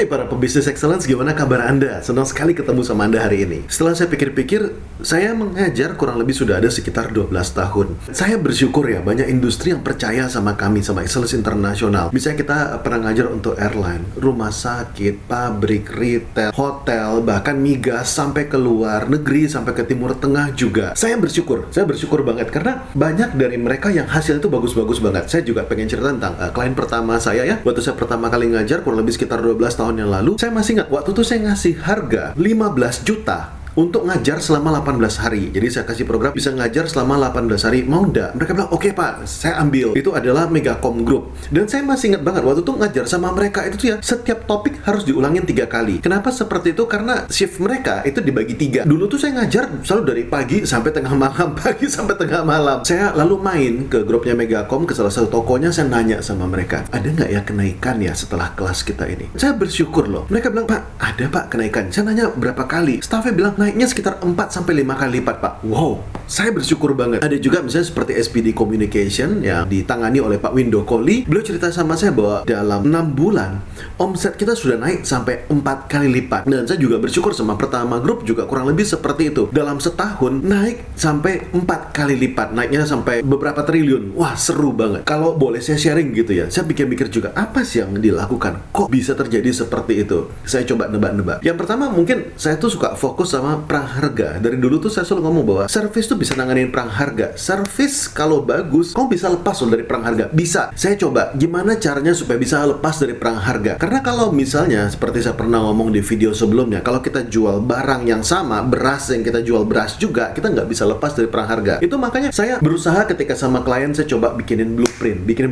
Hai para pebisnis excellence, gimana kabar Anda? Senang sekali ketemu sama Anda hari ini. Setelah saya pikir-pikir, saya mengajar kurang lebih sudah ada sekitar 12 tahun. Saya bersyukur ya, banyak industri yang percaya sama kami, sama Excellence International. Misalnya kita pernah ngajar untuk airline, rumah sakit, pabrik, retail, hotel, bahkan migas, sampai ke luar negeri, sampai ke Timur Tengah juga. Saya bersyukur banget karena banyak dari mereka yang hasil itu bagus-bagus banget. Saya juga pengen cerita tentang klien pertama saya ya. Waktu saya pertama kali ngajar, kurang lebih sekitar 12 tahun yang lalu, saya masih ingat waktu itu saya ngasih harga 15 juta untuk ngajar selama 18 hari. Jadi saya kasih program bisa ngajar selama 18 hari. Mau nggak? Mereka bilang, oke Pak, saya ambil. Itu adalah Megacom Group. Dan saya masih ingat banget, waktu itu ngajar sama mereka itu ya, setiap topik harus diulangin 3 kali. Kenapa seperti itu? Karena shift mereka itu dibagi 3. Dulu tuh saya ngajar selalu dari pagi sampai tengah malam, pagi sampai tengah malam. Saya lalu main ke grupnya Megacom, ke salah satu tokonya, saya nanya sama mereka, ada nggak ya kenaikan ya setelah kelas kita ini? Saya bersyukur loh. Mereka bilang, Pak, ada Pak kenaikan. Saya nanya berapa kali? Staffnya bilang, naiknya sekitar 4-5 kali lipat, Pak. Wow, saya bersyukur banget. Ada juga misalnya seperti SPD Communication yang ditangani oleh Pak Windo Koli. Beliau cerita sama saya bahwa dalam 6 bulan, omset kita sudah naik sampai 4 kali lipat. Dan saya juga bersyukur sama Pertama Group juga kurang lebih seperti itu. Dalam setahun, naik sampai 4 kali lipat. Naiknya sampai beberapa triliun. Wah, seru banget. Kalau boleh saya sharing gitu ya, saya pikir-pikir juga, apa sih yang dilakukan? Kok bisa terjadi seperti itu? Saya coba nebak-nebak. Yang pertama, mungkin saya tuh suka fokus sama perang harga. Dari dulu tuh saya selalu ngomong bahwa service tuh bisa nanganin perang harga. Service kalau bagus, kamu bisa lepas loh dari perang harga. Bisa. Saya coba gimana caranya supaya bisa lepas dari perang harga. Karena kalau misalnya seperti saya pernah ngomong di video sebelumnya, kalau kita jual barang yang sama, beras yang kita jual beras juga, kita nggak bisa lepas dari perang harga. Itu makanya saya berusaha ketika sama klien, saya coba bikinin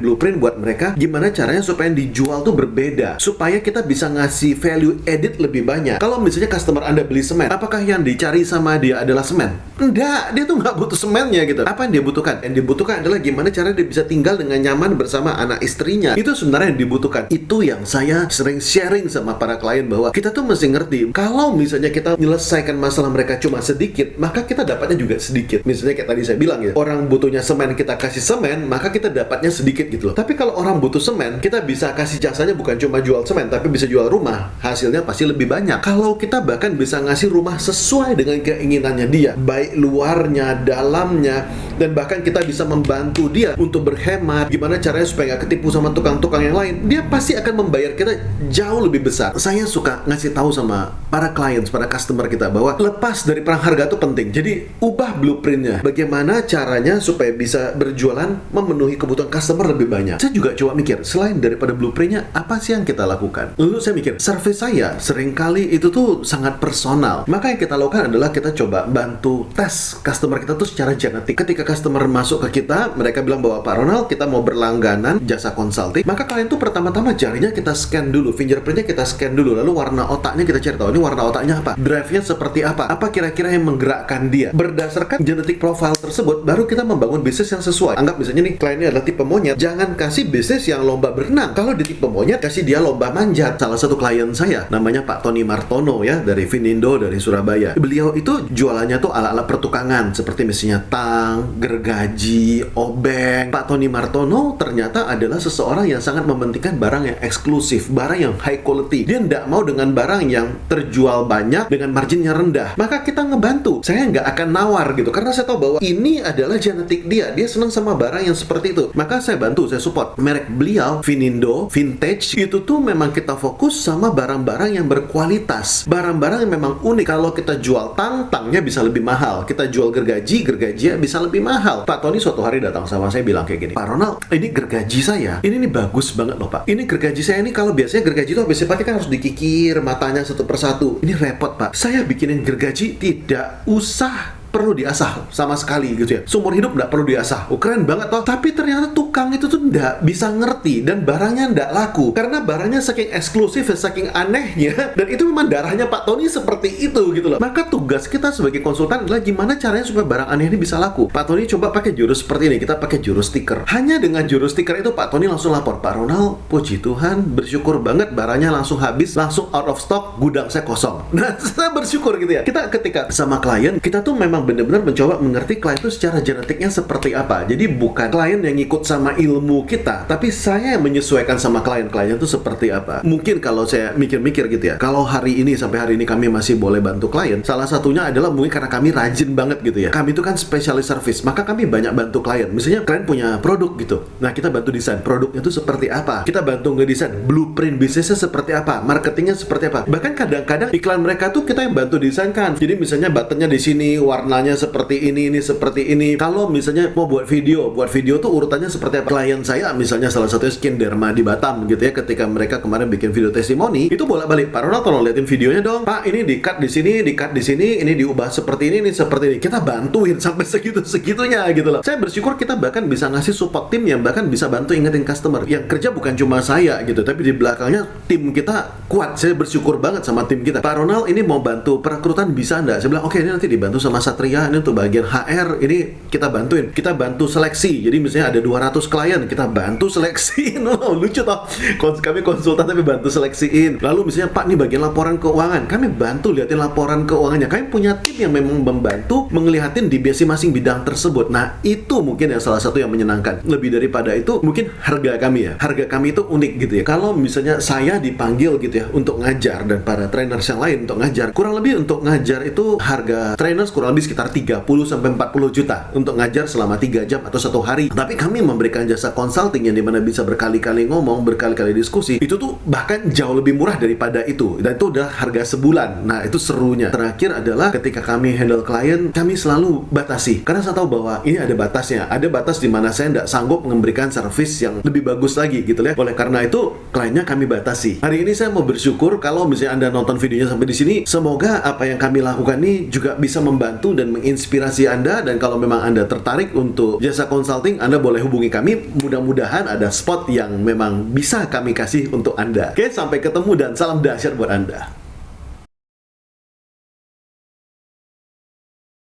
blueprint buat mereka gimana caranya supaya yang dijual tuh berbeda, supaya kita bisa ngasih value edit lebih banyak. Kalau misalnya customer Anda beli semen, apakah yang dicari sama dia adalah semen? Enggak, dia tuh nggak butuh semennya gitu. Apa yang dia butuhkan? Yang dibutuhkan adalah gimana cara dia bisa tinggal dengan nyaman bersama anak istrinya. Itu sebenarnya yang dibutuhkan. Itu yang saya sering sharing sama para klien, bahwa kita tuh mesti ngerti, kalau misalnya kita menyelesaikan masalah mereka cuma sedikit, maka kita dapatnya juga sedikit. Misalnya kayak tadi saya bilang ya, orang butuhnya semen, kita kasih semen, maka kita dapatnya sedikit gitu loh. Tapi kalau orang butuh semen, kita bisa kasih jasanya bukan cuma jual semen, tapi bisa jual rumah. Hasilnya pasti lebih banyak. Kalau kita bahkan bisa ngasih rumah sesuai dengan keinginannya dia, baik luarnya, dalamnya, dan bahkan kita bisa membantu dia untuk berhemat, gimana caranya supaya nggak ketipu sama tukang-tukang yang lain, dia pasti akan membayar kita jauh lebih besar. Saya suka ngasih tahu sama para klien, para customer kita, bahwa lepas dari perang harga itu penting. Jadi ubah blueprintnya, bagaimana caranya supaya bisa berjualan memenuhi kebutuhan customer lebih banyak. Saya juga coba mikir, selain daripada blueprintnya, apa sih yang kita lakukan? Lalu saya mikir, service saya seringkali itu tuh sangat personal. Maka yang kita lakukan adalah kita coba bantu tes customer kita tuh secara genetik. Ketika customer masuk ke kita, mereka bilang bahwa Pak Ronald, kita mau berlangganan jasa konsulting, maka kalian tuh pertama-tama jarinya kita scan dulu, fingerprintnya kita scan dulu, lalu warna otaknya kita cari tahu, ini warna otaknya apa, drive-nya seperti apa kira-kira yang menggerakkan dia. Berdasarkan genetic profile tersebut, baru kita membangun bisnis yang sesuai. Anggap misalnya nih, kliennya adalah tipe monyet, jangan kasih bisnis yang lomba berenang. Kalau di tipe monyet, kasih dia lomba manjat. Salah satu klien saya, namanya Pak Tony Martono ya, dari Vinindo, dari Surabaya. Beliau itu jualannya tuh ala-ala pertukangan, seperti misalnya tang, gergaji, obeng. Pak Tony Martono ternyata adalah seseorang yang sangat mementingkan barang yang eksklusif, barang yang high quality. Dia nggak mau dengan barang yang terjual banyak dengan marginnya rendah. Maka kita ngebantu. Saya nggak akan nawar gitu, karena saya tahu bahwa ini adalah genetik dia. Dia senang sama barang yang seperti itu. Maka saya bantu, saya support. Merek beliau, Vinindo, Vintage, itu tuh memang kita fokus sama barang-barang yang berkualitas. Barang-barang yang memang unik. Kalau kita jual tangnya bisa lebih mahal. Kita jual gergajinya bisa lebih mahal. Pak Tony suatu hari datang sama saya bilang kayak gini, Pak Ronald, ini gergaji saya, ini nih bagus banget loh Pak. Ini gergaji saya ini, kalau biasanya gergaji itu habis dipakai kan harus dikikir matanya satu persatu. Ini repot Pak. Saya bikinin gergaji tidak usah perlu diasah sama sekali gitu ya. Seumur hidup nggak perlu diasah. Oh, keren banget toh. Tapi ternyata tukang itu tuh nggak bisa ngerti dan barangnya nggak laku karena barangnya saking eksklusif, saking anehnya, dan itu memang darahnya Pak Tony seperti itu gitu loh. Maka tugas kita sebagai konsultan adalah gimana caranya supaya barang aneh ini bisa laku. Pak Tony coba pakai jurus seperti ini, kita pakai jurus stiker. Hanya dengan jurus stiker itu Pak Tony langsung lapor, Pak Ronald, puji Tuhan, bersyukur banget barangnya langsung habis, langsung out of stock, gudang saya kosong. Nah, saya bersyukur gitu ya. Kita ketika sama klien, kita tuh memang memang benar-benar mencoba mengerti klien itu secara genetiknya seperti apa. Jadi bukan klien yang ikut sama ilmu kita, tapi saya yang menyesuaikan sama klien-kliennya itu seperti apa. Mungkin kalau saya mikir-mikir gitu ya, kalau hari ini sampai hari ini kami masih boleh bantu klien, salah satunya adalah mungkin karena kami rajin banget gitu ya. Kami itu kan specialist service, maka kami banyak bantu klien. Misalnya klien punya produk gitu, nah kita bantu desain produknya itu seperti apa, kita bantu ngedesain blueprint bisnisnya seperti apa, marketingnya seperti apa. Bahkan kadang-kadang iklan mereka tuh kita yang bantu desain kan. Jadi misalnya buttonnya di sini, warnanya seperti ini seperti ini. Kalau misalnya mau buat video tuh urutannya seperti apa. Klien saya misalnya salah satunya Skin Derma di Batam gitu ya, ketika mereka kemarin bikin video testimoni, itu bolak-balik, Pak Ronald tolong liatin videonya dong. Pak, ini di-cut di sini, ini diubah seperti ini seperti ini. Kita bantuin sampai segitunya gitu loh. Saya bersyukur kita bahkan bisa ngasih support tim yang bahkan bisa bantu ingetin customer. Yang kerja bukan cuma saya gitu, tapi di belakangnya tim kita kuat. Saya bersyukur banget sama tim kita. Pak Ronald ini mau bantu perekrutan bisa enggak? Saya bilang oke, ini nanti dibantu sama Satria, ini untuk bagian HR, ini kita bantuin. Kita bantu seleksi. Jadi misalnya ada 200 klien, kita bantu seleksiin. Oh, lucu toh. Kami konsultan tapi bantu seleksiin. Lalu misalnya Pak, ini bagian laporan keuangan, kami bantu liatin laporan keuangannya. Kami punya tim yang memang membantu mengelihatin di masing-masing bidang tersebut. Nah, itu mungkin yang salah satu yang menyenangkan. Lebih daripada itu, mungkin harga kami ya. Harga kami itu unik gitu ya. Kalau misalnya saya dipanggil gitu ya untuk ngajar dan para trainers yang lain untuk ngajar, kurang lebih untuk ngajar itu harga trainers kurang lebih sekitar 30 sampai 40 juta untuk ngajar selama 3 jam atau 1 hari. Tapi kami memberikan jasa consulting yang dimana bisa berkali-kali ngomong, berkali-kali diskusi. Itu tuh bahkan jauh lebih murah daripada itu. Dan itu udah harga sebulan. Nah, itu serunya. Terakhir adalah ketika kami handle klien, kami selalu batasi. Karena saya tahu bahwa ini ada batasnya. Ada batas di mana saya tidak sanggup memberikan service yang lebih bagus lagi gitu ya. Oleh karena itu, kliennya kami batasi. Hari ini saya mau bersyukur kalau misalnya Anda nonton videonya sampai di sini, semoga apa yang kami lakukan ini juga bisa membantu dan menginspirasi Anda. Dan kalau memang Anda tertarik untuk jasa consulting, Anda boleh hubungi kami. Mudah-mudahan ada spot yang memang bisa kami kasih untuk Anda. Oke, sampai ketemu dan salam dahsyat buat Anda.